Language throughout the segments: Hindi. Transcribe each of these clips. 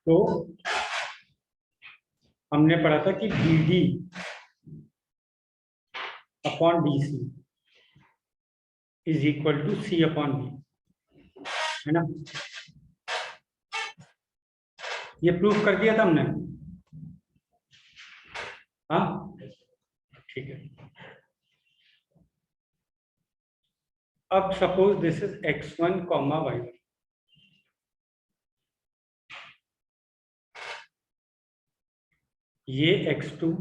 तो हमने पढ़ा था कि B D upon D C is equal to C upon B, है ना। ये प्रूफ कर दिया था हमने, हाँ ठीक है। अब suppose this is x1 comma y1, ये x2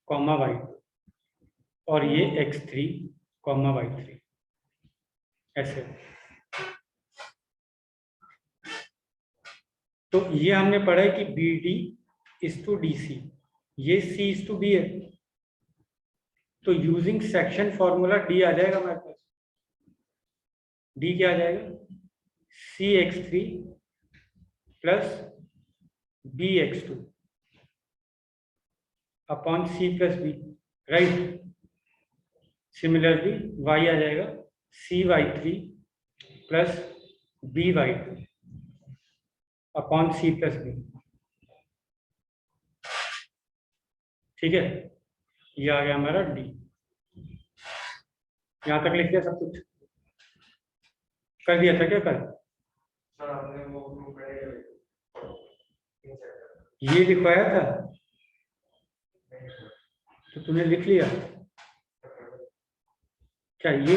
कॉमा y2 और ये x3 कॉमा y3, ऐसे। तो ये हमने पढ़ा है कि B D is to D C, ये सी इज टू बी है। तो यूजिंग सेक्शन फॉर्मूला डी आ जाएगा हमारे पास। डी क्या आ जाएगा, C x three plus B x two upon C plus B, right. Similarly y आ जाएगा C y three plus B y two upon C plus B, ठीक है। ये आ गया हमारा डी। यहां तक लिख दिया सब कुछ, कर दिया था क्या कल? ये लिखवाया था तो तूने लिख लिया क्या ये?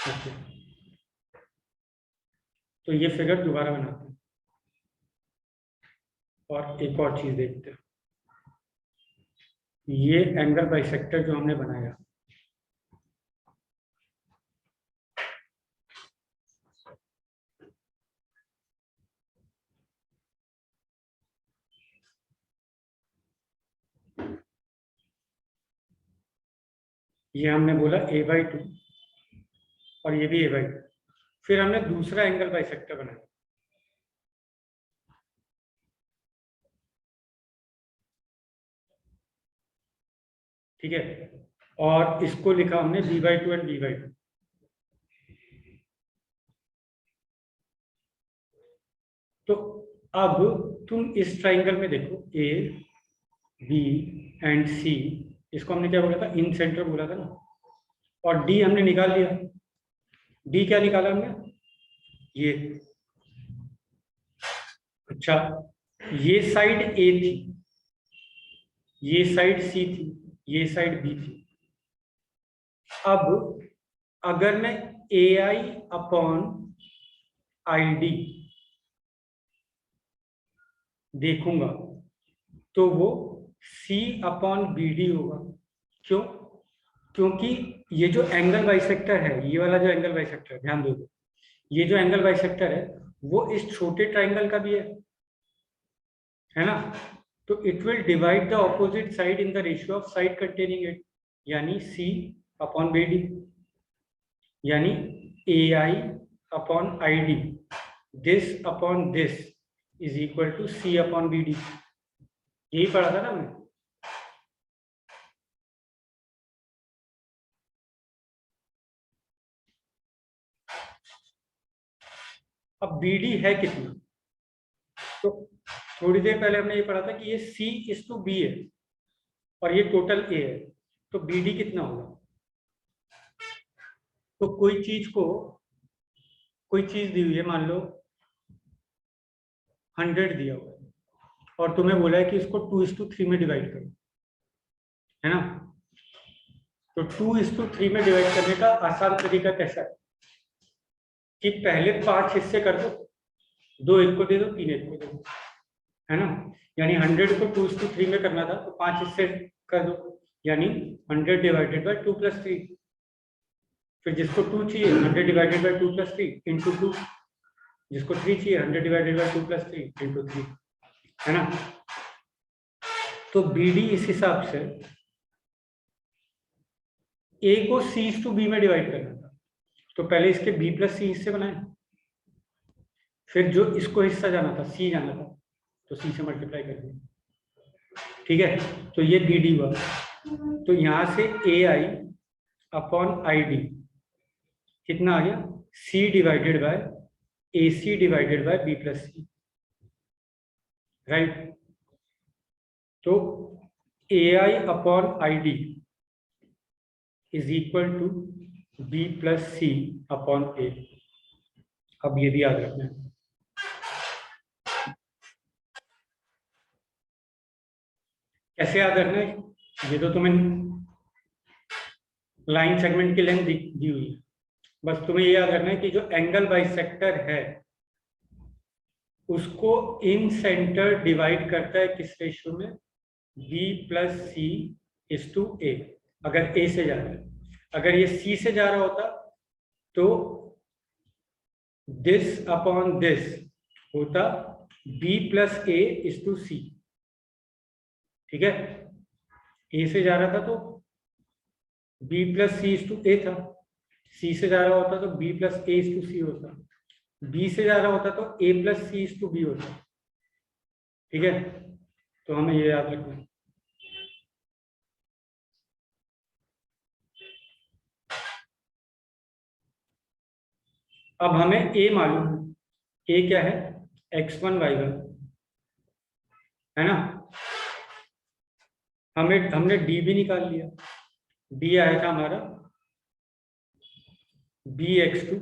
okay. तो ये फिगर दोबारा बनाते हैं और एक और चीज देखते हैं। ये एंगल बाइसेक्टर जो हमने बनाया, ये हमने बोला a/2 और ये भी a/2। फिर हमने दूसरा एंगल बाइसेक्टर बनाया, ठीक है, और इसको लिखा हमने b/2 एंड b/2। तो अब तुम इस ट्राइंगल में देखो a b एंड c, इसको हमने क्या बोला था, इन सेंटर बोला था ना, और d हमने निकाल लिया। d क्या निकाला हमने, ये। अच्छा, ये साइड a थी, ये साइड c थी, ये साइड b थी। अब अगर मैं ai अपॉन id देखूंगा तो वो c अपॉन bd होगा। क्यों? क्योंकि ये जो एंगल बाइसेक्टर है, ये वाला जो एंगल बाइसेक्टर, ध्यान दो, ये जो एंगल बाइसेक्टर है वो इस छोटे ट्राइंगल का भी है ना। तो it will divide the opposite side in the ratio of side containing it, यानी c अपॉन bd, यानी ai upon id, this upon this is equal to c upon bd। यही पढ़ा था ना हमने। अब bd है कितना, तो थोड़ी देर पहले हमने ये पढ़ा था कि ये c इज टू b है और ये टोटल a है, तो bd कितना होगा। तो कोई चीज दी हुई है, मान लो 100 दिया हुआ है और तुम्हें बोला है कि इसको 2:3 में डिवाइड करो, है ना। तो 2:3 में डिवाइड करने का आसान तरीका कैसा है कि पहले 5 हिस्से कर दो, 2 एक को दे दो, 3 एक को दे दो, है ना। यानी 100 को 2:3 में करना था तो 5 हिस्से कर दो, यानी 100 डिवाइडेड बाय 2 + 3। फिर जिसको 2 चाहिए 100 डिवाइडेड बाय 2 + 3 इंटू 2, जिसको 3 चाहिए 100 डिवाइडेड बाय 2 + 3 इंटू 3, है ना। तो BD इस हिसाब से A को C/B में डिवाइड करना था, तो पहले इसके B + C हिस्से बनाए, फिर जो इसको हिस्सा जाना था C जाना था तो C से मल्टीप्लाई कर दिया, ठीक है। तो ये BD हुआ। तो यहां से AI अपॉन ID कितना आ गया, C divided by AC divided by B plus C, right. तो AI upon ID is equal to B plus C upon A। अब ये भी याद रखना है। कैसे याद रखना है? ये तो तुम्हें लाइन सेगमेंट की लेंथ दी हुई है, बस तुम्हें ये याद रखना है कि जो एंगल बाइसेक्टर है उसको इन सेंटर डिवाइड करता है किस रेशियो में? B plus C is to A। अगर A से जा रहा है, अगर ये C से जा रहा होता तो दिस अपॉन दिस होता B plus A is to C, ठीक है। A से जा रहा था तो B plus C is to A था, C से जा रहा होता तो B plus A is to C होता, B से जा रहा होता तो A plus C is to B होता, ठीक है। तो हमें ये याद रखना है। अब हमें A मालूम है। A क्या है? x1 y1, है ना। हमने D भी निकाल लिया। D आया था हमारा bx2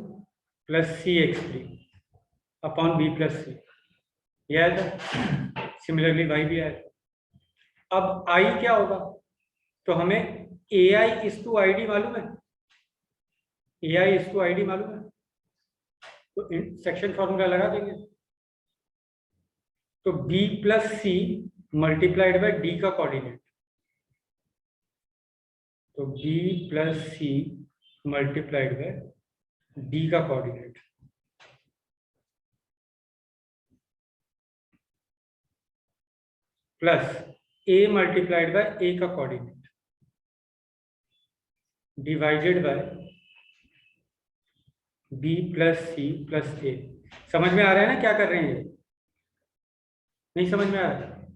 plus cx3 upon B plus C, ये आया था। सिमिलरली y भी आया था। अब I क्या होगा? तो हमें AI इज टू ID मालूम है। AI इज टू ID मालूम है, तो सेक्शन फॉर्मूला लगा देंगे। तो B plus C multiplied by D का कोऑर्डिनेट, तो B plus C multiplied by D का coordinate plus A multiplied by A का coordinate divided by B plus C plus A। समझ में आ रहा है ना क्या कर रहे हैं? नहीं समझ में आ रहा है?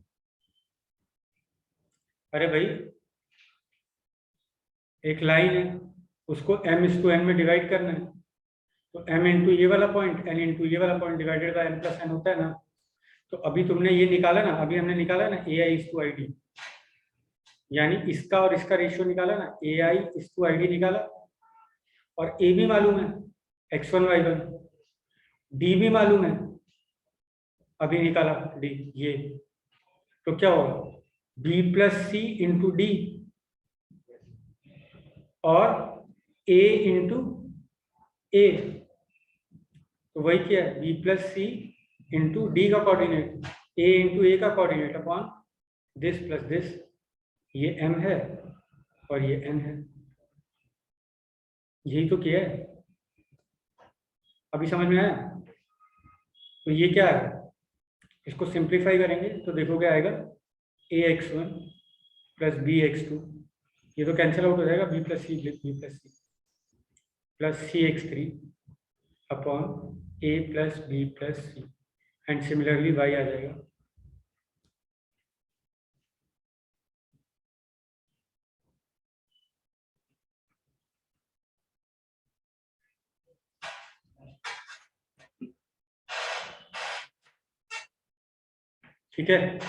अरे भाई, एक लाइन है, उसको m इज टू n में डिवाइड करना है, तो m इंटू ये वाला पॉइंट, n इंटू ये वाला point divided by n plus n होता है ना। तो अभी तुमने ये निकाला ना, अभी हमने निकाला ना AI इज टू ID, यानी इसका और इसका रेशियो निकाला ना, AI इज टू ID निकाला, और A भी मालूम है x1 y1, D भी मालूम है अभी निकाला D, ये तो क्या होगा? B plus C into D और A इंटू A, तो वही क्या है? B plus C into D का कोऑर्डिनेट, A इंटू A का coordinate upon this plus this, ये M है और ये N है। यही तो किया है, अभी समझ में आया? तो ये क्या है? इसको सिंप्लीफाई करेंगे तो देखो क्या आएगा, ax1 प्लस bx2, ये तो कैंसिल आउट हो जाएगा, b plus C plus cx3 upon a plus b plus C, and similarly y आ जाएगा। ठीक है,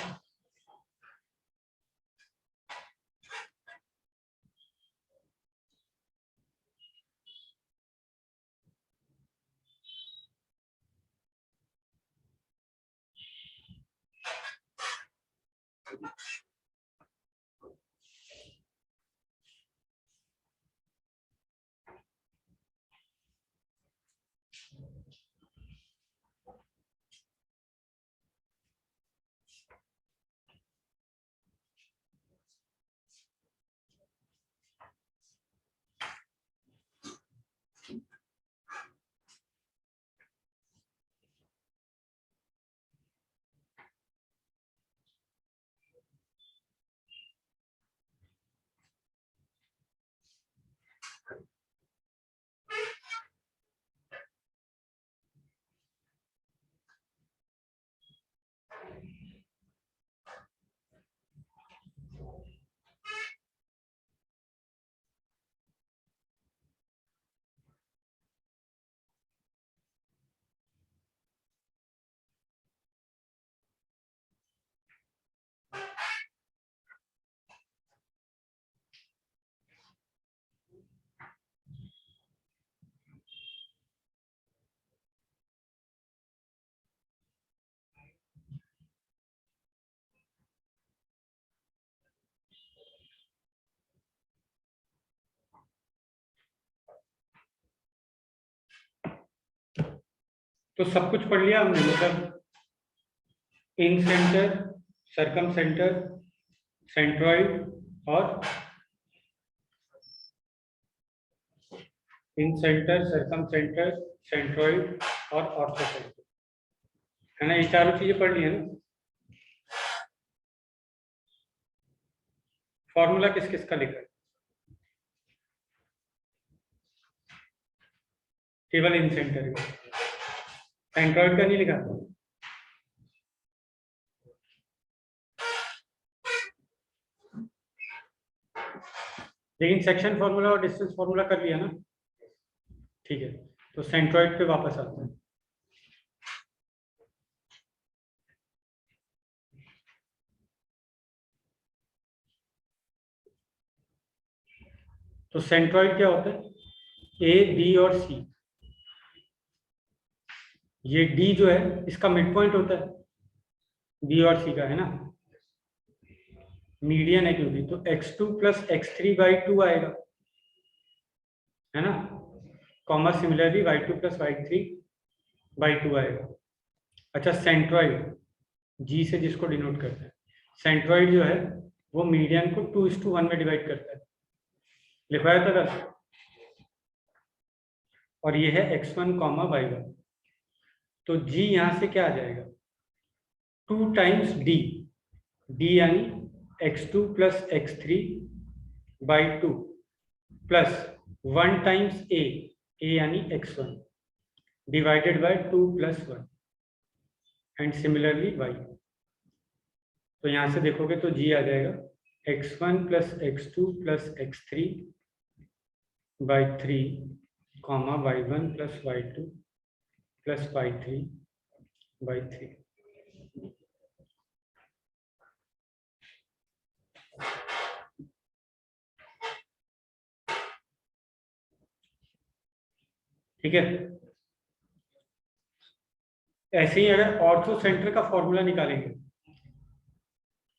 तो सब कुछ पढ़ लिया हमने, मतलब इन सेंटर, सरकम सेंटर, सेंट्रॉइड और इन सेंटर, सरकम सेंटर, सेंट्रॉइड और ऑर्थो सेंटर, है ना। ये चारों चीजें पढ़ ली है ना। फॉर्मूला किस किस का लिखा है? केवल इन सेंटर का, सेंट्रॉइड का नहीं लिखा। लेकिन सेक्शन फॉर्मूला और डिस्टेंस फॉर्मूला कर लिया ना, ठीक है। तो सेंट्रॉइड पे वापस आते हैं। तो सेंट्रॉइड क्या होता है? ए, बी और सी। ये डी जो है इसका मिड पॉइंट होता है बी और सी का, है ना। मीडियन है क्योंकि, तो x2 प्लस x3/2 आएगा, है ना। Comma similarly y2 plus y3/2 आएगा। अच्छा, सेंट्रॉइड जी से जिसको डिनोट करते हैं, सेंट्रॉइड जो है वो मीडियन को 2:1 में डिवाइड करता है, लिखवाया था कल। और ये है x1, y1। तो जी यहां से क्या आ जाएगा? 2 टाइम्स डी, डी यानी x2 plus x3/2 plus 1 times A, A यानी x1 divided by 2 plus 1 and similarly y। तो यहां से देखोगे तो जी आ जाएगा x1 plus x2 plus x3/3 comma y1 plus y2 plus y3/3। ठीक है। ऐसे ही अगर ऑर्थो सेंटर का फॉर्मूला निकालेंगे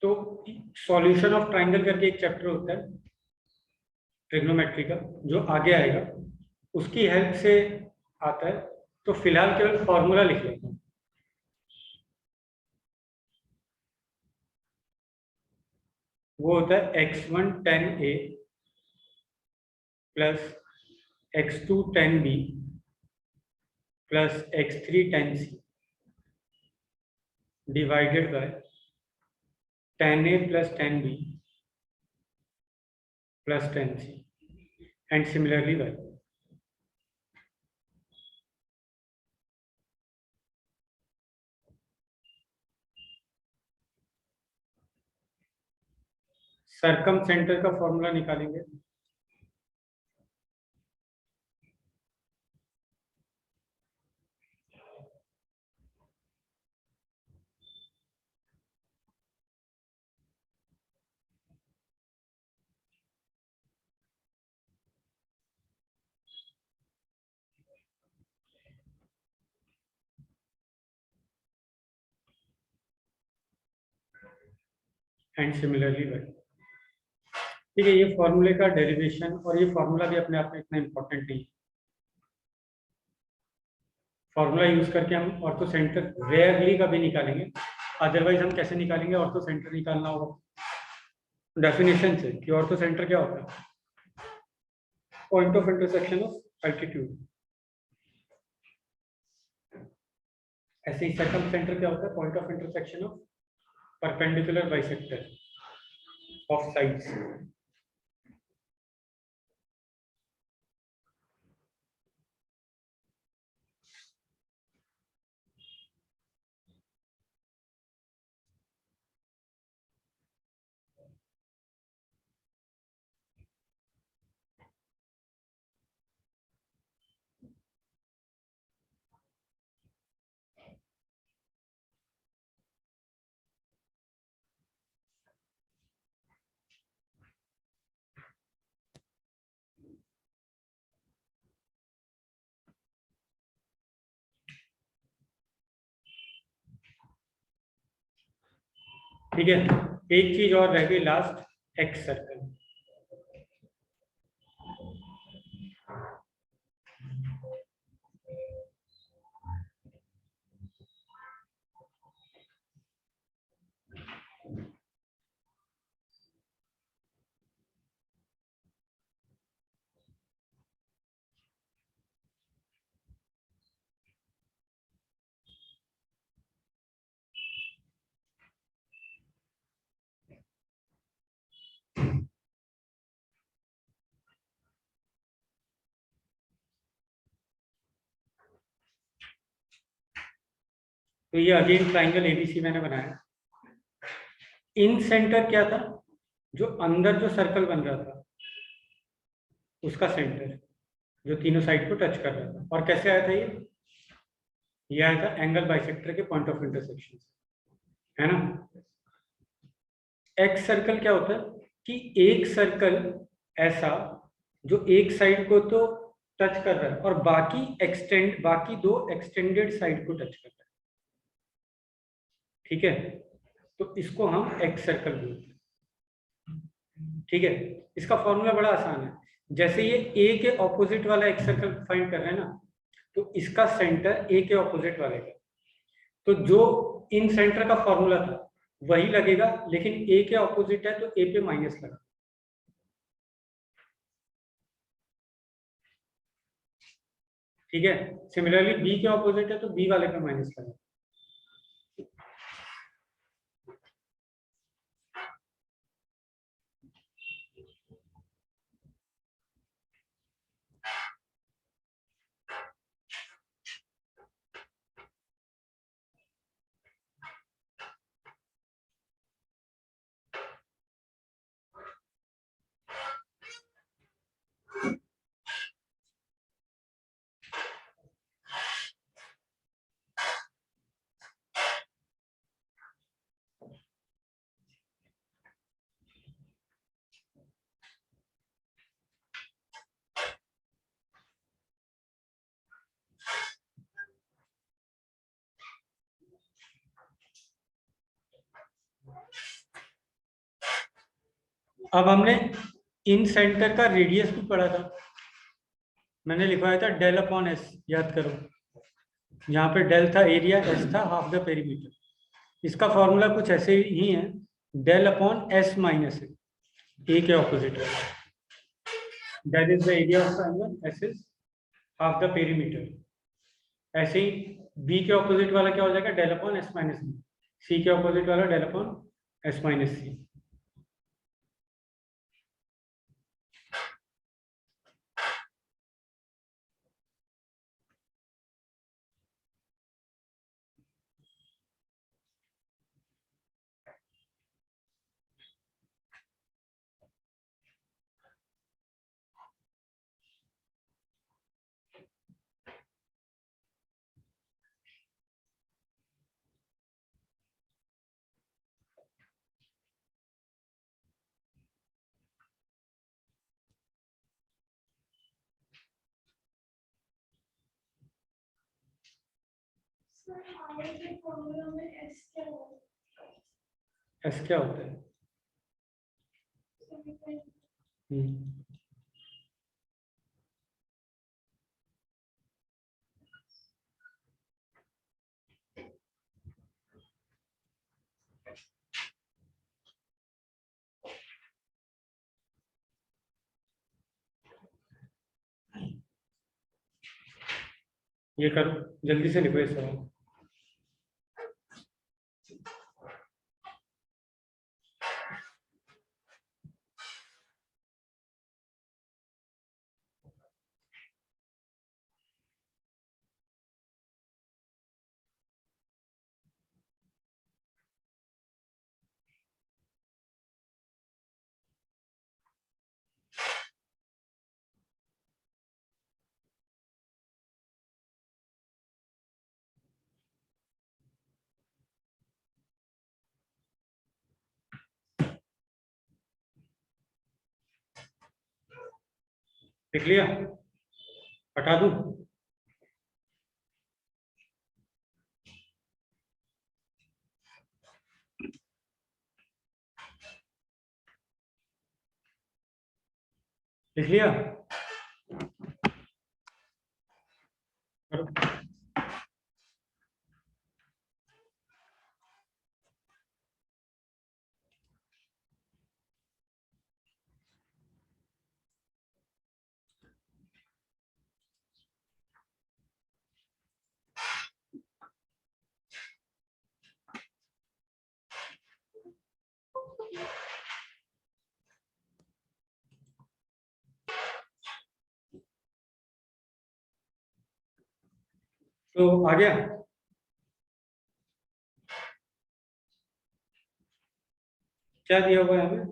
तो सॉल्यूशन ऑफ ट्राइंगल करके एक चैप्टर होता है ट्रिग्नोमेट्री का, जो आगे आएगा, उसकी हेल्प से आता है। तो फिलहाल केवल फॉर्मूला लिख लेते हैं। वो होता है x1 tan A plus x2 tan B plus x3 tan C divided by tan A plus tan B plus tan C and similarly y। Circumcentre का फॉर्मूला निकालेंगे। And similarly y। ठीक है, ये फॉर्मूले का डेरिवेशन और ये फॉर्मूला भी अपने आप में इतना इंपॉर्टेंट नहीं है। फॉर्मूला यूज करके हम ऑर्थो सेंटर रेयरली कभी निकालेंगे, अदरवाइज हम कैसे निकालेंगे? ऑर्थो सेंटर निकालना होगा डेफिनेशन से कि ऑर्थो सेंटर क्या होता है? Point of intersection of altitude. ऐसे ही सर्कम सेंटर क्या होता है? Point of intersection of perpendicular bisector of sides. ठीक है, एक चीज और रह गई लास्ट, एक्स सर्कल। तो ये अगेन ट्राइंगल एबीसी मैंने बनाया। इन सेंटर क्या था, जो अंदर जो सर्कल बन रहा था उसका सेंटर, जो तीनों साइड को टच कर रहा था। और कैसे आया था ये आया था एंगल बाइसेक्टर के पॉइंट ऑफ इंटरसेक्शन से, है ना। एक्स सर्कल क्या होता है कि एक सर्कल ऐसा जो एक साइड को तो टच कर रहा है और बाकी दो एक्सटेंडेड साइड को टच कर रहा है, ठीक है। तो इसको हम एक्स सर्कल बोलते हैं, ठीक है। इसका फॉर्मूला बड़ा आसान है। जैसे ये ए के ऑपोजिट वाला एक्स सर्कल फाइंड कर रहे हैं ना, तो इसका सेंटर ए के ऑपोजिट वाले का, तो जो इन सेंटर का फॉर्मूला था वही लगेगा, लेकिन ए के ऑपोजिट है तो ए पे माइनस लगा, ठीक है। सिमिलरली बी के ऑपोजिट है तो बी वाले पे माइनस लगा। अब हमने इन सेंटर का रेडियस भी पढ़ा था, मैंने लिखवाया था डेल अपॉन एस, याद करो। यहाँ पे डेल था एरिया, एस था हाफ द पेरीमीटर। इसका फॉर्मूला कुछ ऐसे ही है, del upon S minus A के ऑपोजिट है। Del is the area of triangle, S is half the perimeter. ऐसे ही बी के ऑपोजिट वाला क्या हो जाएगा, del upon S minus B. C के ऑपोजिट वाला del upon S minus C. S क्या होता है? हम्म, ये करो, जल्दी से लिखो इस सवाल। लिख लिया? हटा दूं? लिख लिया? करो। तो आ गया? क्या दिया हुआ है हमें?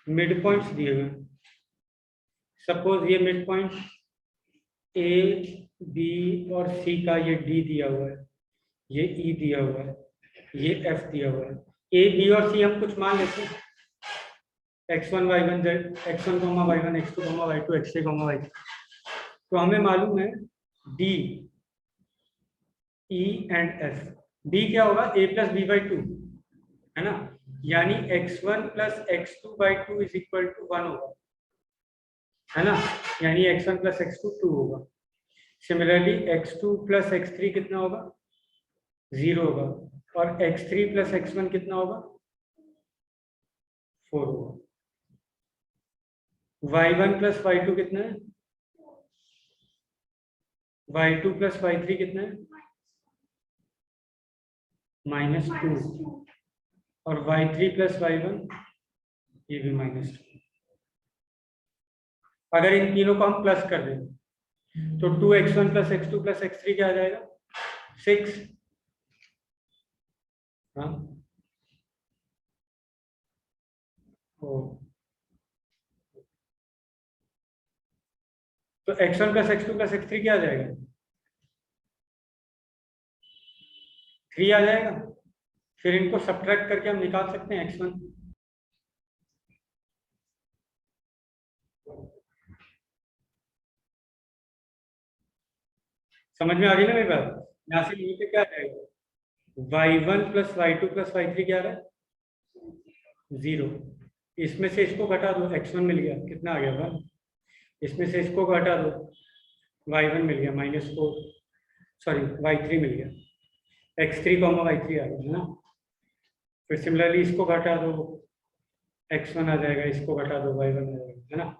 मिड पॉइंट्स दिए हुए हैं। सपोज ये मिड पॉइंट ए, बी और सी का ये डी दिया हुआ है, ये ई दिया हुआ है, ये एफ दिया हुआ है। ए, बी और सी हम कुछ मान लेते हैं, x1 y1 z, x1 y1 x2 y2 x3 y3। तो हमें मालूम है D, E and F. D क्या होगा? a plus B by two, है ना, यानी x1 plus x2 by two is equal to 1 होगा, है ना, यानी x1 प्लस x2 2 होगा। सिमिलरली x2 प्लस x3 कितना होगा? 0 होगा। और x3 प्लस x1 कितना होगा? 4 होगा। y1 प्लस y2 कितना है? y2 प्लस y3 कितना है? -2। और y3 प्लस y1 ये भी -2। अगर इन तीनों को हम प्लस कर दें तो 2x1 plus x2 plus x3 क्या आ जाएगा? 6। हाँ, तो x1 plus x2 plus x3 क्या आ जाएगा? 3 आ जाएगा। फिर इनको सब्ट्रैक्ट करके हम निकाल सकते हैं x1। समझ में आ गई ना मेरी बात? यहाँ से यहीं पे क्या आ जाएगा? y1 plus y2 plus y3 क्या आ रहा है? 0। इसमें से इसको घटा दो, x1 मिल गया, कितना आ गया? 1। इसमें से इसको घटा दो, y1 मिल गया -4, सॉरी y3 मिल गया, x3 y3 आ गया, है ना। फिर सिमिलरली इसको घटा दो, x1 आ जाएगा, इसको घटा दो, y1 आ जाएगा, है ना।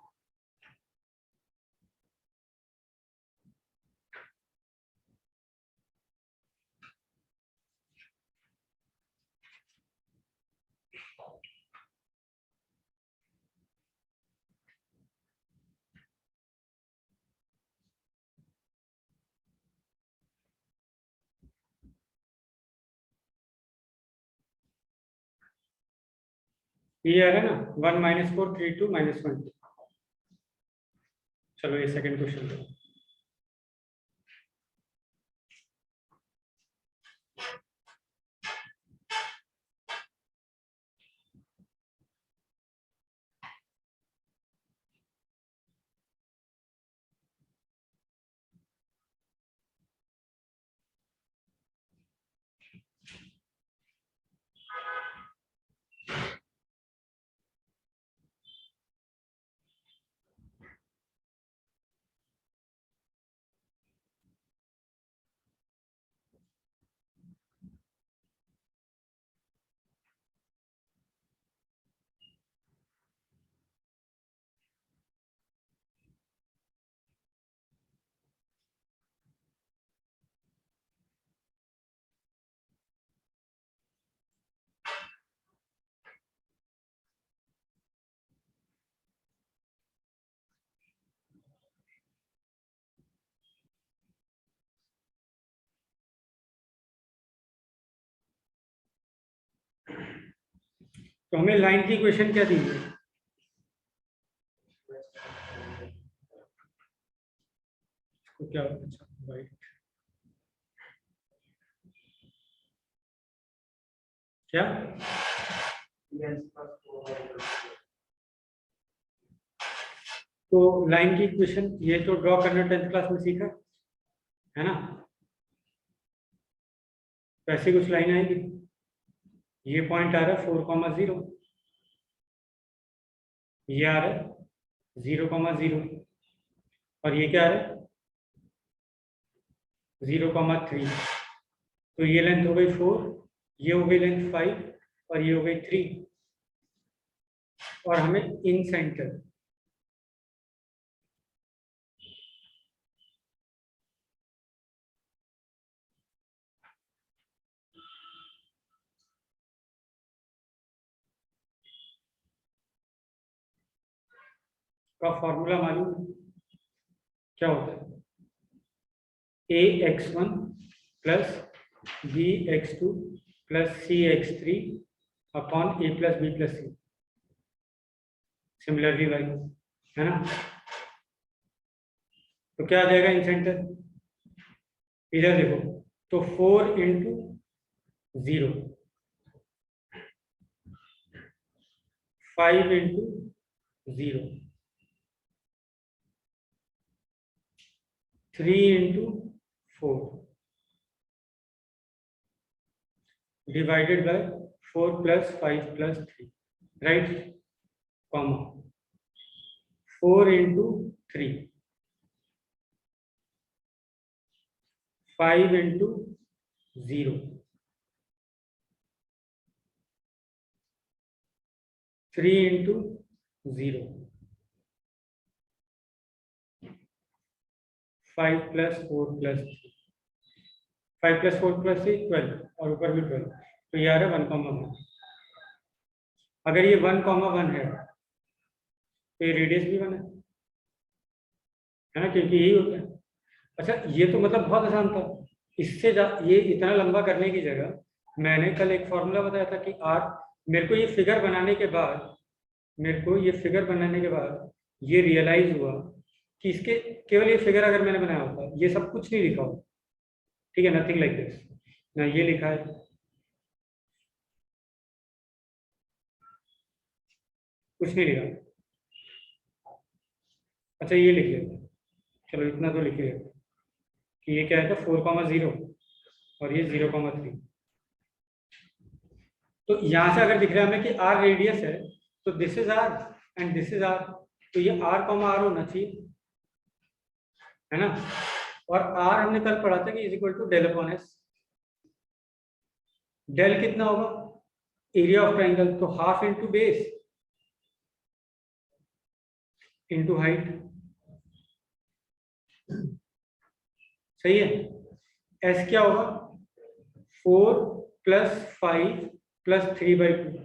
ये आ रहा है ना, 1 - 4 3 2 -1। चलो ये सेकंड क्वेश्चन दो। तो हमें लाइन की इक्वेशन क्या दी है? क्या राइट, क्या तो लाइन की इक्वेशन ये तो ड्रॉ करना 10th क्लास में सीखा है ना। वैसे कुछ लाइन आएगी, ये पॉइंट आ रहा है 4,0, ये आ रहा है 0,0, और ये क्या आ रहा है 0,3। तो ये लेंथ हो गई 4, ये हो गई लेंथ 5, और ये हो गई 3, और हमें इन सेंटर का फॉर्मूला मालूम है? क्या होता है? ax1 plus bx2 plus cx3 upon a plus b plus c। Similarly Y, है ना। तो क्या आ जाएगा इन सेंटर, इधर देखो, तो 4 into 0, 5 into 0, 3 into 4 divided by 4 plus 5 plus 3, right, comma 4 into 3, 5 into 0, 3 into 0, 5 plus 4 plus 3, 5 plus 4 plus 3 12, और ऊपर भी 12, तो ये आ रहा है 1,1। अगर ये 1,1 है तो ये रेडियस भी 1 है ना, क्योंकि यही होता है। अच्छा, ये तो मतलब बहुत आसान था। इससे ये इतना लंबा करने की जगह मैंने कल एक फॉर्मूला बताया था कि आर, मेरे को ये फिगर बनाने के बाद, ये रियलाइज हुआ कि इसके केवल ये फिगर अगर मैंने बनाया होता, ये सब कुछ नहीं लिखा होता, ठीक है, नथिंग लाइक दिस, ना ये लिखा है, कुछ नहीं लिखा। अच्छा, ये लिख लेते हैं, चलो इतना तो लिख लेते कि ये क्या है, 4,0 और ये 0,3। तो यहां से अगर दिख रहा है हमें कि आर रेडियस है, तो this is R and this is R, तो ये आर कॉमा आर होना चाहिए, है ना। और आर हमने कल पढ़ा था कि is equal to del upon S. Del कितना होगा, एरिया ऑफ ट्राइंगल, तो half into base into height, सही है। एस क्या होगा, 4 प्लस 5 प्लस 3/2,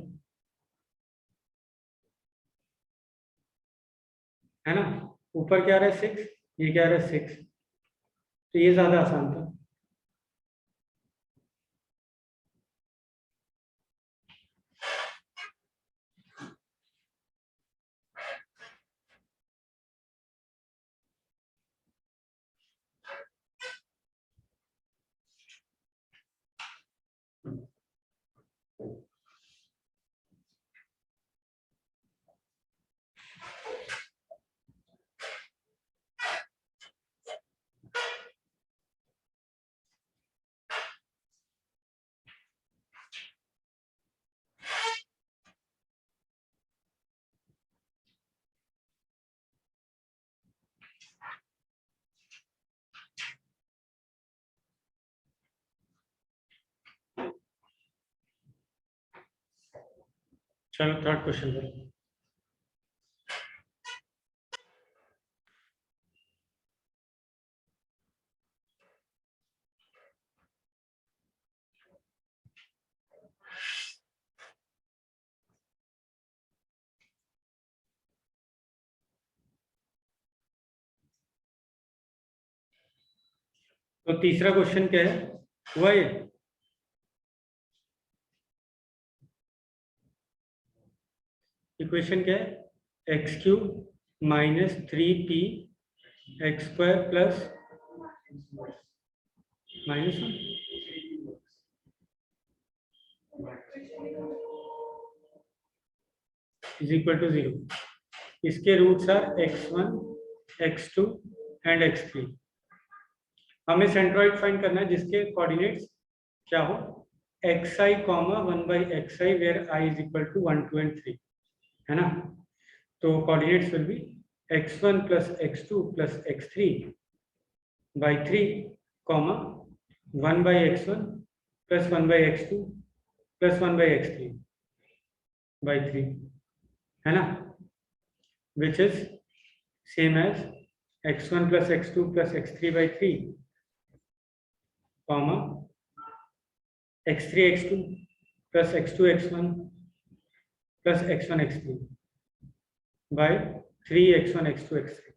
है ना। ऊपर क्या आ रहा है 6, ये क्या आ रहा है 6, तो ये ज्यादा आसान था। चलो थर्ड क्वेश्चन पर। तो तीसरा क्वेश्चन क्या है, हुआ ये, इक्वेशन क्या है, x³ minus 3p x² plus -1 is equal to 0। इसके roots are x1 x2 and x3। हमें सेंट्रॉइड फाइंड करना है जिसके कोऑर्डिनेट्स क्या हो, xi, 1/xi where i is equal to 1, 2 and 3, है ना। तो coordinates will be x1 plus x2 plus x3 by 3, 1/x1 plus 1/x2 plus 1/x3 by 3, है ना, which is same as x1 plus x2 plus x3 by 3, x3 x2 plus x2 x1 plus x1 x3 by 3 x1 x2 x3।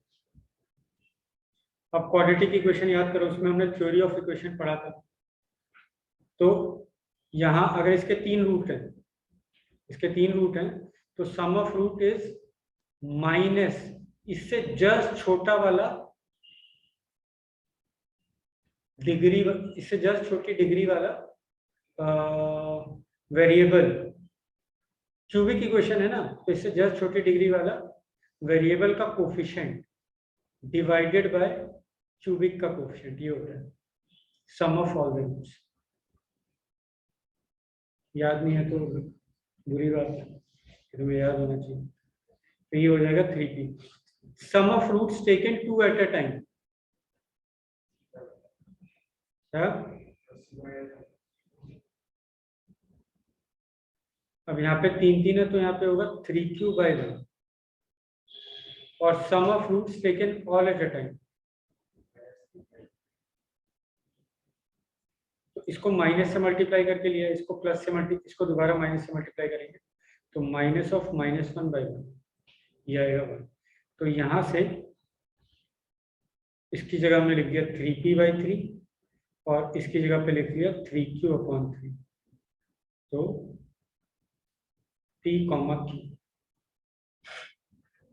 अब क्वाड्रेटिक इक्वेशन याद करो, उसमें हमने थ्योरी ऑफ इक्वेशन पढ़ा था। तो यहाँ अगर इसके 3 रूट हैं, तो सम ऑफ रूट इज माइनस इससे जस्ट छोटा वाला डिग्री, इससे जस्ट छोटी डिग्री वाला वेरिएबल, क्यूबिक इक्वेशन है ना, तो इससे जस्ट छोटी डिग्री वाला वेरिएबल का कोफिशिएंट डिवाइडेड बाय क्यूबिक का कोफिशिएंट, ये होता है सम ऑफ ऑल द रूट्स। याद नहीं है तो बुरी बात है, तुम्हें याद होना चाहिए। तो ये हो जाएगा 3p, sum of roots taken 2 at a time. अब यहाँ पे 3 है तो यहाँ पे होगा 3q/1, और sum of roots taken all at a time. तो इसको माइनस से मल्टीप्लाई करके लिया, इसको प्लस से इसको दोबारा माइनस से मल्टीप्लाई करेंगे तो माइनस ऑफ -1/1 ये आएगा 1। तो यहाँ से इसकी जगह हमने लिख दिया 3p/3 और इसकी जगह पे लिख दिया 3q/3। तो p, q।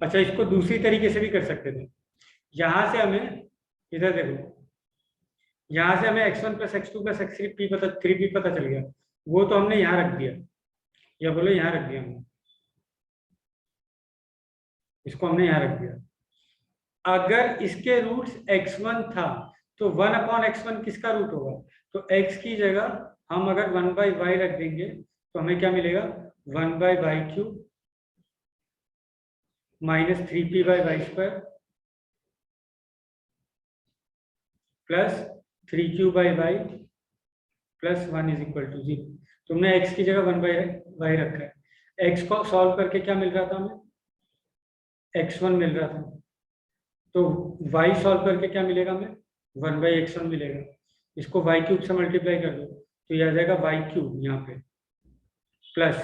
अच्छा, इसको दूसरी तरीके से भी कर सकते थे। यहां से हमें, इधर देखो, यहां से हमें x1 + x2 + x3 पता 3p पता चल गया, वो तो हमने यहाँ रख दिया, या बोलो यहाँ रख दिया हमने, इसको हमने यहाँ रख दिया। अगर इसके रूट्स x1 था तो 1/x1 किसका रूट होगा? तो x की जगह हम अगर 1/y रख देंगे तो हमें क्या मिलेगा? 1/y³ - 3p/y² plus 3q/y plus 1 = 0। तुमने x की जगह 1/y रखा है। x को सॉल्व करके क्या मिल रहा था हमें? x1 मिल रहा था। तो y सॉल्व करके क्या मिलेगा हमें? 1/x1 मिलेगा। इसको y³ से मल्टीप्लाई कर दो तो यह आ जाएगा y³ यहाँ पे plus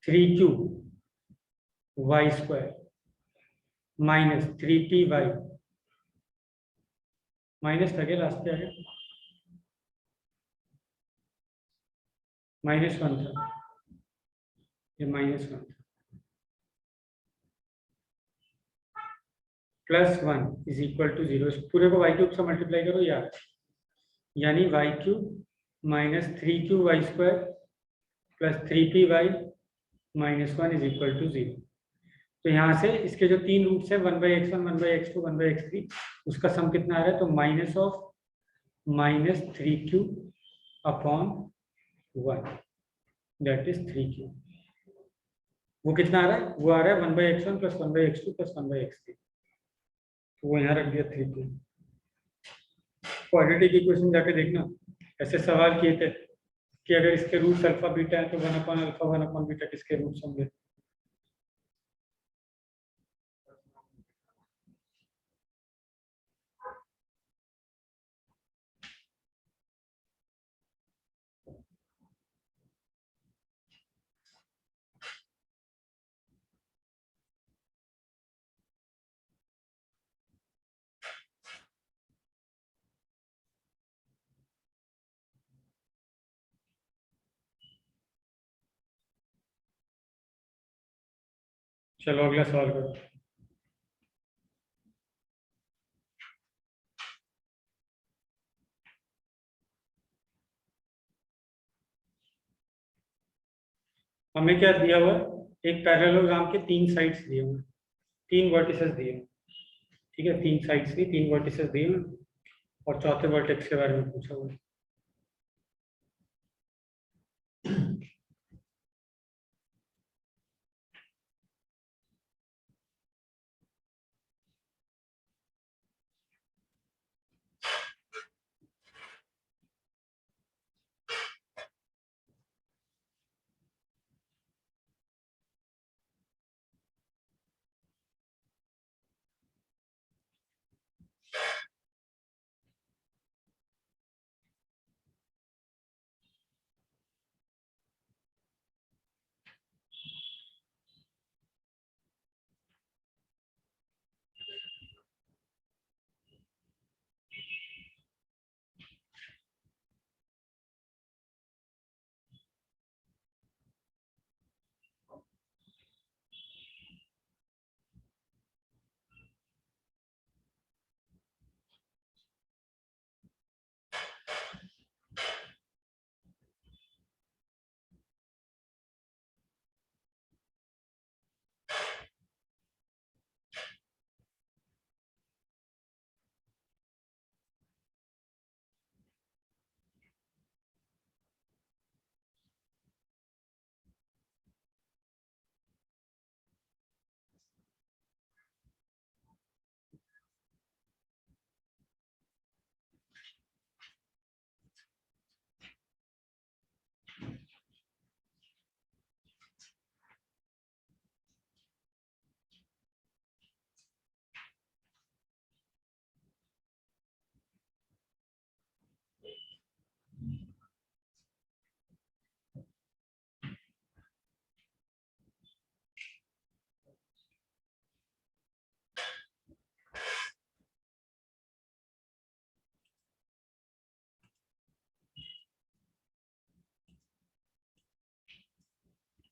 3q/y² minus 3p/y, minus था क्या लास्ट पे आया? -1 था, ये -1 था, प्लस 1 = 0। इस पूरे को y³ से मल्टीप्लाई करो यार, यानी y³ - 3q/y² प्लस 3p/y -1 = 0। तो यहाँ से इसके जो 3 रूट्स हैं 1/x1, 1/x2, 1/x3, उसका सम कितना आ रहा है? तो minus of -3q/1, that is 3q। वो कितना आ रहा है? वो आ रहा है 1/x1 + 1/x2 + 1/x3, तो वो यहाँ रख दिया 3q। क्वाड्रेटिक इक्वेशन जाके देखना, ऐसे सवाल किए थे कि अगर इसके रूट्स अल्फा बीटा है तो 1/अल्फा 1/बीटा किसके रूट्स होंगे? चलो अगला सवाल करो। हमें क्या दिया हुआ है? एक पैरेललोग्राम के 3 साइड्स दिए हुए हैं, 3 वर्टिसेस दिए हैं, ठीक है, 3 साइड्स की 3 वर्टिसेस दिए हुए हैं, और चौथे वर्टेक्स के बारे में पूछा हुआ है।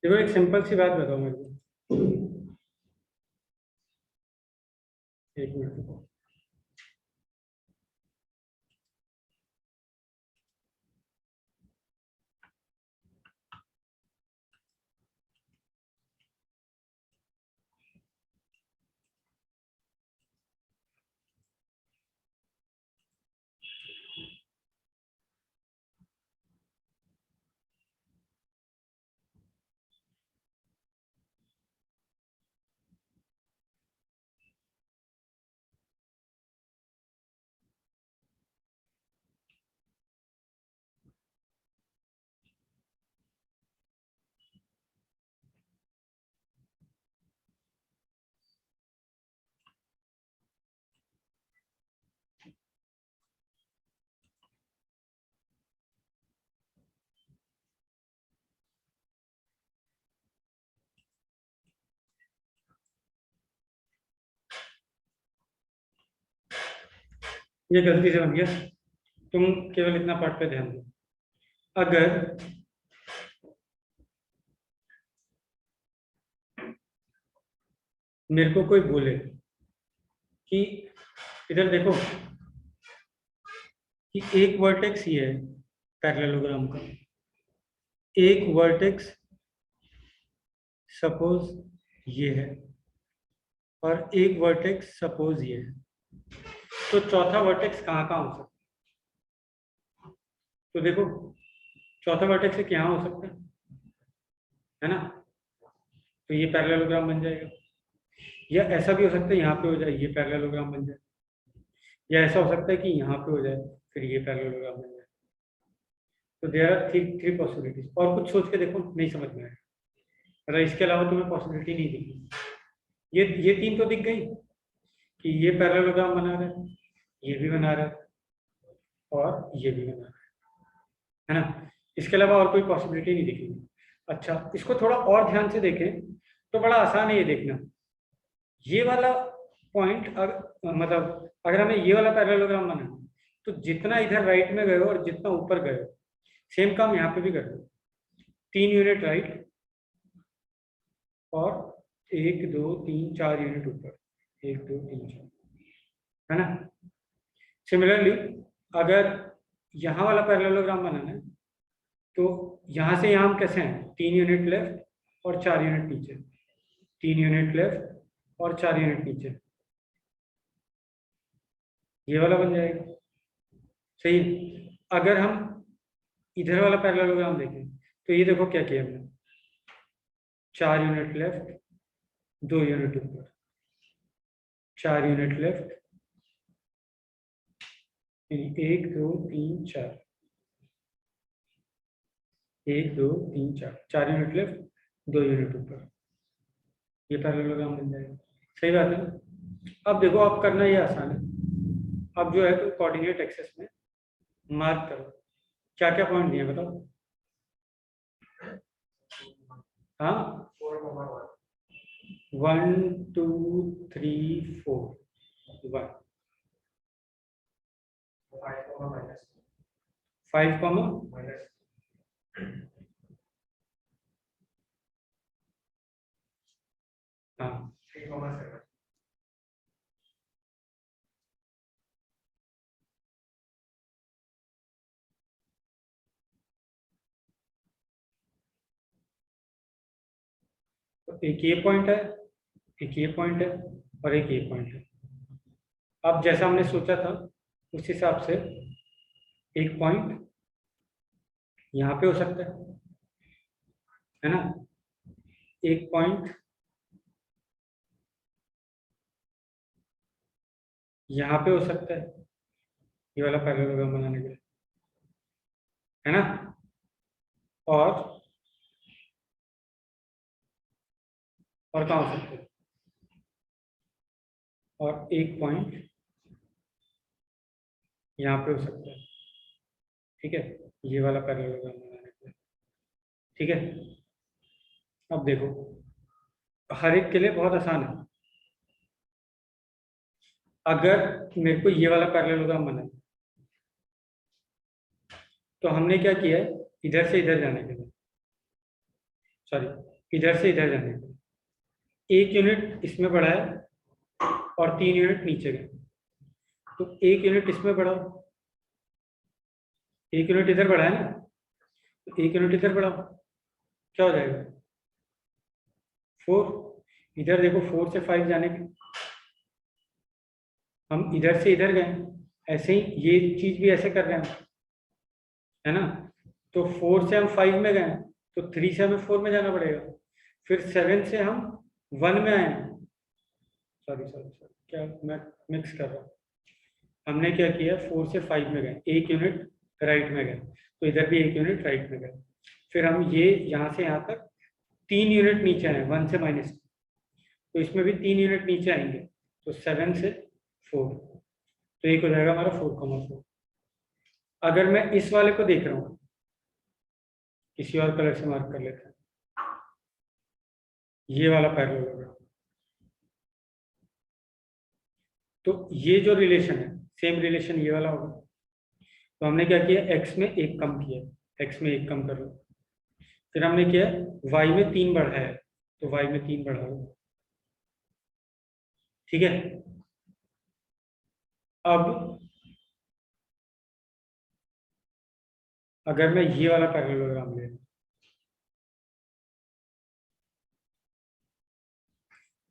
देखो एक सिंपल सी बात बताओ मेरे को, एक मिनट रुको। ये गलती से बन गया, तुम केवल इतना पार्ट पे ध्यान दो। अगर मेरे को कोई बोले कि इधर देखो कि एक वर्टेक्स ये है पैरेललोग्राम का, एक वर्टेक्स सपोज ये है और एक वर्टेक्स सपोज ये है, तो चौथा वर्टेक्स कहाँ कहाँ हो सकता है? तो देखो चौथा वर्टेक्स एक यहाँ हो सकता है ना, तो ये पैरेललोग्राम बन जाएगा। या ऐसा भी हो सकता है यहाँ पे हो जाए, ये पैरेललोग्राम बन जाए। या ऐसा हो सकता है कि यहाँ पे हो जाए फिर ये पैरेललोग्राम बन जाए। तो देयर आर थ्री पॉसिबिलिटीज। और कुछ सोच के देखो, नहीं समझ में आएगा, मतलब इसके अलावा तुम्हें पॉसिबिलिटी नहीं दिखी। ये तीन तो दिख गई कि ये पैरेललोग्राम बना रहा है, ये भी बना रहा है और ये भी बना रहा है ना। इसके अलावा और कोई पॉसिबिलिटी नहीं दिखी। अच्छा, इसको थोड़ा और ध्यान से देखें तो बड़ा आसान है ये देखना। ये वाला पॉइंट मतलब अगर हमें ये वाला पैरेललोग्राम बनाना तो जितना इधर राइट में गए हो और जितना ऊपर गए हो, सेम काम यहाँ पे भी कर दो। 3 यूनिट राइट और 1 2 3 4 यूनिट ऊपर, 1 2 3 4, है ना। सिमिलरली अगर यहाँ वाला पैरेललोग्राम बनाना है तो यहाँ से यहाँ हम कैसे हैं, 3 यूनिट लेफ्ट और 4 यूनिट नीचे, 3 यूनिट लेफ्ट और 4 यूनिट नीचे, ये वाला बन जाएगा। सही। अगर हम इधर वाला पैरेललोग्राम देखें तो ये देखो क्या किया हमने, 4 यूनिट लेफ्ट 2 यूनिट ऊपर, 4 unit left, 1 2 3 4, 1 2 3 4, 4 unit left 2 unit ऊपर, ये पैरेललोग्राम बन जाएगा। सही बात है। अब देखो, अब करना ये आसान है। अब जो है तो कोऑर्डिनेट एक्सेस में मार्क करो, क्या क्या पॉइंट दिए बताओ। हाँ, 1 2 3 4, 1 5 कॉमा हाँ 3,7 तो एक ये पॉइंट है, एक ये पॉइंट है और एक ये पॉइंट है। अब जैसा हमने सोचा था उस हिसाब से एक पॉइंट यहाँ पे हो सकता है ना, एक पॉइंट यहाँ पे हो सकता है, ये वाला पैरेललोग्राम बनाने के लिए, है ना। और कहाँ हो सकता है, और एक पॉइंट यहाँ पे हो सकता है, ठीक है, ये वाला पैरेललोग्राम बनाने के लिए, ठीक है। अब देखो, हर एक के लिए बहुत आसान है। अगर मेरे को ये वाला पैरेललोग्राम बना तो हमने क्या किया है, इधर से इधर जाने के लिए, सॉरी इधर से इधर जाने का, 1 यूनिट इसमें बढ़ा है और 3 यूनिट नीचे गए, तो 1 यूनिट इसमें बढ़ाओ, 1 यूनिट इधर बढ़ा है ना, तो 1 यूनिट इधर बढ़ाओ, क्या हो जाएगा 4। इधर देखो 4 से 5 जाने के, हम इधर से इधर गए, ऐसे ही ये चीज भी ऐसे कर रहे हैं, है ना। तो 4 से हम 5 में गए, तो 3 से हमें 4 में जाना पड़ेगा, फिर 7 से हम 1 में आए, सॉरी सॉरी सॉरी, क्या मैं मिक्स कर रहा हूँ। हमने क्या किया, 4 से 5 में गए, 1 यूनिट राइट में गए, तो इधर भी 1 यूनिट राइट में गए, फिर हम ये यहाँ से यहाँ तक 3 यूनिट नीचे आए, 1 से -2, तो इसमें भी 3 यूनिट नीचे आएंगे, तो 7 से 4, तो एक हो जाएगा हमारा 4,4। अगर मैं इस वाले को देख रहा हूँ, किसी और कलर से मार्क कर लेते हैं, ये वाला पैरेललोग्राम, तो ये जो रिलेशन है सेम रिलेशन ये वाला होगा, तो हमने क्या किया, x में 1 कम किया, x में 1 कम कर लो, फिर हमने किया y में 3 बढ़ा है, तो y में 3 बढ़ा लो, ठीक है। अब अगर मैं ये वाला पैरेललोग्राम ले,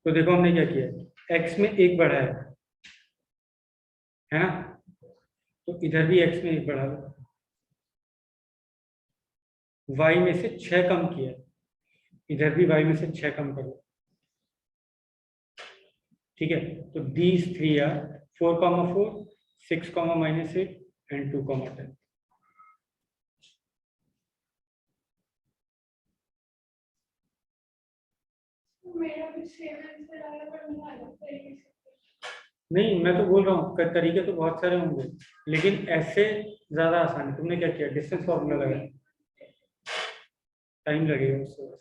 तो देखो हमने क्या किया, x में 1 बढ़ा है ना, तो इधर भी x में 1 बढ़ा लो, y में से 6 कम किया, इधर भी y में से 6 कम करो, ठीक है। तो दीज 3 आर 4,4, 6, -8 एंड 2,10। नहीं, मैं तो बोल रहा हूँ तरीके तो बहुत सारे होंगे, लेकिन ऐसे ज्यादा आसान है। तुमने क्या किया, डिस्टेंस फॉर्मूला लगाया, टाइम लगेगा उससे बस।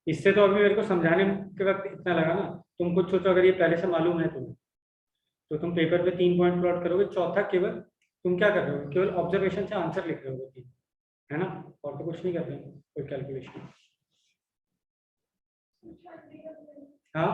इससे तो अभी मेरे को समझाने के वक्त इतना लगा ना, तुम कुछ सोचो, अगर ये पहले से मालूम है तुम्हें, तो तुम पेपर पे 3 पॉइंट प्लॉट करोगे, चौथा केवल तुम क्या कर रहे हो, केवल ऑब्जर्वेशन से आंसर लिख रहे हो, है ना, और तो कुछ नहीं कर रहे हो, कोई कैलकुलेशन। हाँ,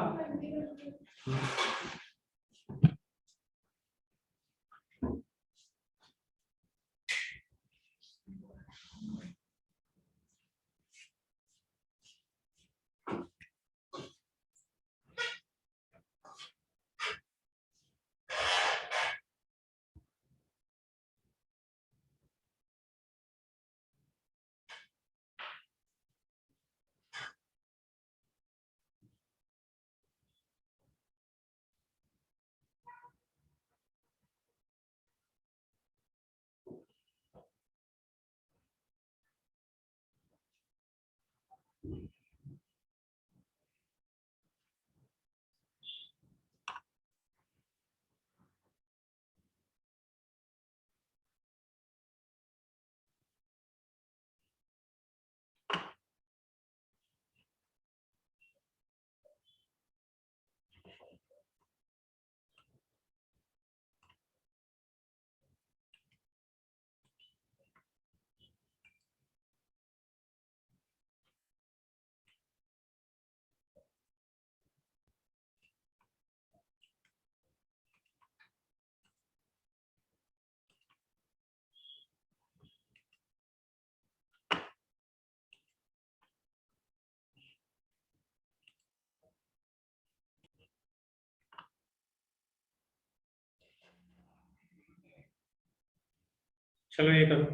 चलो ये करो।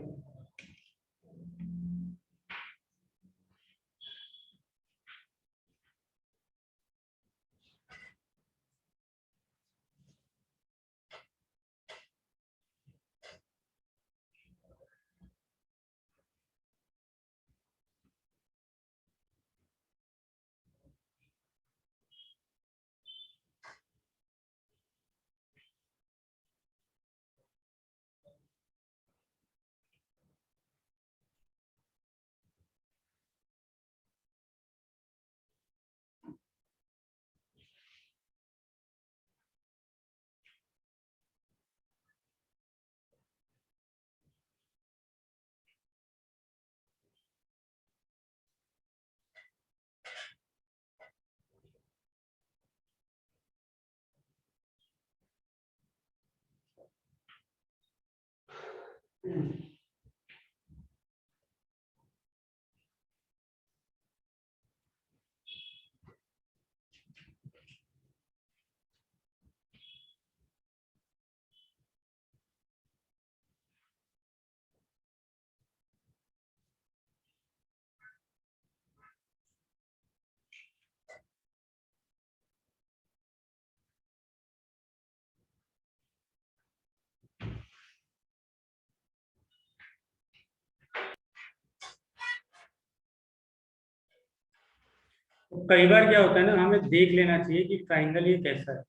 तो कई बार क्या होता है ना, हमें देख लेना चाहिए कि ट्राइंगल ये कैसा है।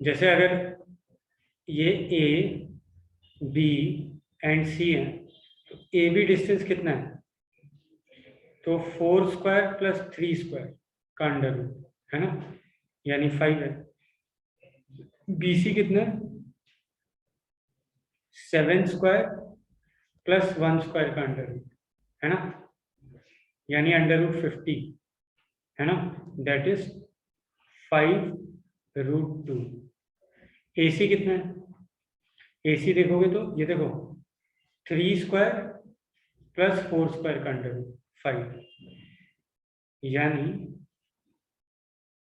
जैसे अगर ये ए बी एंड सी है, तो ए बी डिस्टेंस कितना है? तो 4 स्क्वायर प्लस 3 स्क्वायर का अंडर रूट है ना, यानी 5 है। BC कितना है? 7 स्क्वायर प्लस 1 स्क्वायर का अंडर रूट है ना, यानी अंडर रूट 50 है ना, दैट इज 5√2। AC कितना है? AC देखोगे तो ये देखो 3 स्क्वायर प्लस 4 स्क्वायर का अंडर रूट 5, यानी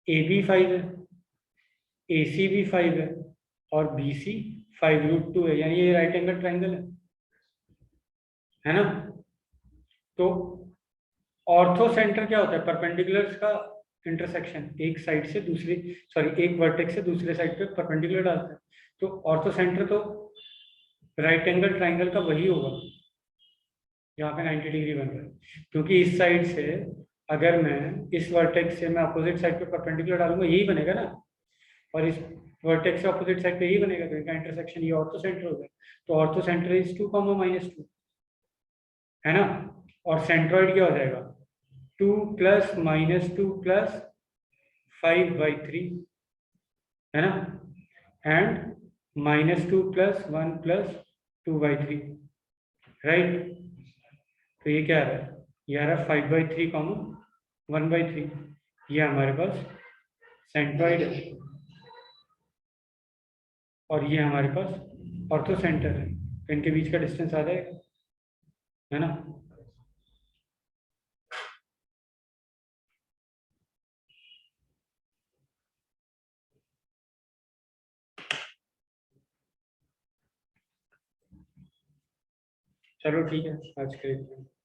AB 5 है, AC भी 5 है और BC 5√2 है, यानी ये राइट एंगल ट्राइंगल है ना। तो ऑर्थो सेंटर क्या होता है? परपेंडिकुलर्स का इंटरसेक्शन, एक साइड से दूसरी, सॉरी एक वर्टेक्स से दूसरे साइड पे परपेंडिकुलर डालता है। तो ऑर्थो सेंटर तो राइट एंगल ट्राइंगल का वही होगा जहाँ पे 90 डिग्री बन रहा है, क्योंकि इस साइड से अगर मैं इस वर्टेक्स से मैं अपोजिट साइड पे परपेंडिकुलर डालूंगा यही बनेगा ना, और इस वर्टेक्स से अपोजिट साइड पे यही बनेगा, तो इनका इंटरसेक्शन ये ऑर्थो सेंटर हो गया। तो ऑर्थो सेंटर इज 2, -2 है ना, और सेंट्रॉइड क्या हो जाएगा? 2 + -2 + 5/3 है ना, एंड -2 + 1 + 2/3, राइट। तो ये क्या आ रहा है? ये आ रहा है 5/3, 1/3। ये हमारे पास सेंट्रॉइड है और ये हमारे पास ऑर्थो सेंटर है, तो इनके बीच का डिस्टेंस आ जाएगा, है ना। चलो ठीक है, आज के लिए।